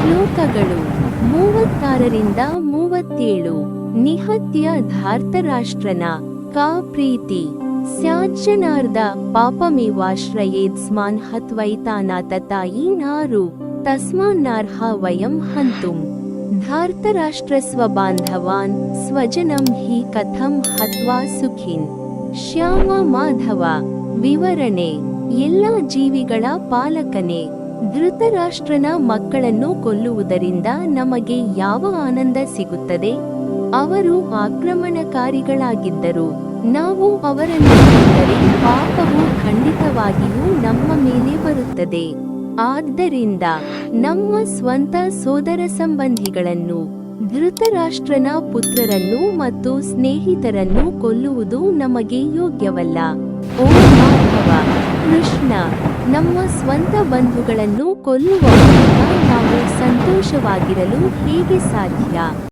ಶ್ಲೋಕಗಳು 36ರಿಂದ 37. ನಿಹತ್ಯ ಧಾರ್ತರಾಷ್ಟ್ರನ ಕಾ ಪ್ರೀತಿ ಸ್ಯಾಜ್ಜನಾರ್ಧ ಪಾಪಮೇವಾಶ್ರಯೇತ್ಸ್ಮಾನ್ ಹತ್ವೈತಾನಾತತಾಯಿ ತಸ್ಮಾನ್ನಾರ್ಹ ವಯಂ ಹಂತುಂ ಧಾರ್ತರಾಷ್ಟ್ರಸ್ವಬಾಂಧವಾನ್ ಸ್ವಜನಂ ಹಿ ಕಥಂ ಹತ್ವಾ ಸುಖಿನ್. ಶ್ಯಾಮ ಮಾಧವ. ವಿವರಣೆ. ಎಲ್ಲ ಜೀವಿಗಳ ಪಾಲಕನೇ, ಧೃತರಾಷ್ಟ್ರನ ಮಕ್ಕಳನ್ನು ಕೊಲ್ಲುವುದರಿಂದ ನಮಗೆ ಯಾವ ಆನಂದ ಸಿಗುತ್ತದೆ? ಅವರು ಆಕ್ರಮಣಕಾರಿಗಳಾಗಿದ್ದರು. ನಾವು ಅವರನ್ನು ಕೊಂದರೆ ಪಾಪವು ಖಂಡಿತವಾಗಿಯೂ ನಮ್ಮ ಮೇಲೆ ಬರುತ್ತದೆ. ಆದ್ದರಿಂದ ನಮ್ಮ ಸ್ವಂತ ಸೋದರ ಸಂಬಂಧಿಗಳನ್ನು, ಧೃತರಾಷ್ಟ್ರನ ಪುತ್ರರನ್ನು ಮತ್ತು ಸ್ನೇಹಿತರನ್ನು ಕೊಲ್ಲುವುದು ನಮಗೆ ಯೋಗ್ಯವಲ್ಲ. ಓ ಮಾಧವ. ಕೃಷ್ಣ. ನಮ್ಮ ಸ್ವಂತ ಬಂಧುಗಳನ್ನು ಕೊಲ್ಲುವ ಮೂಲಕ ನಾವು ಸಂತೋಷವಾಗಿರಲು ಹೇಗೆ ಸಾಧ್ಯ?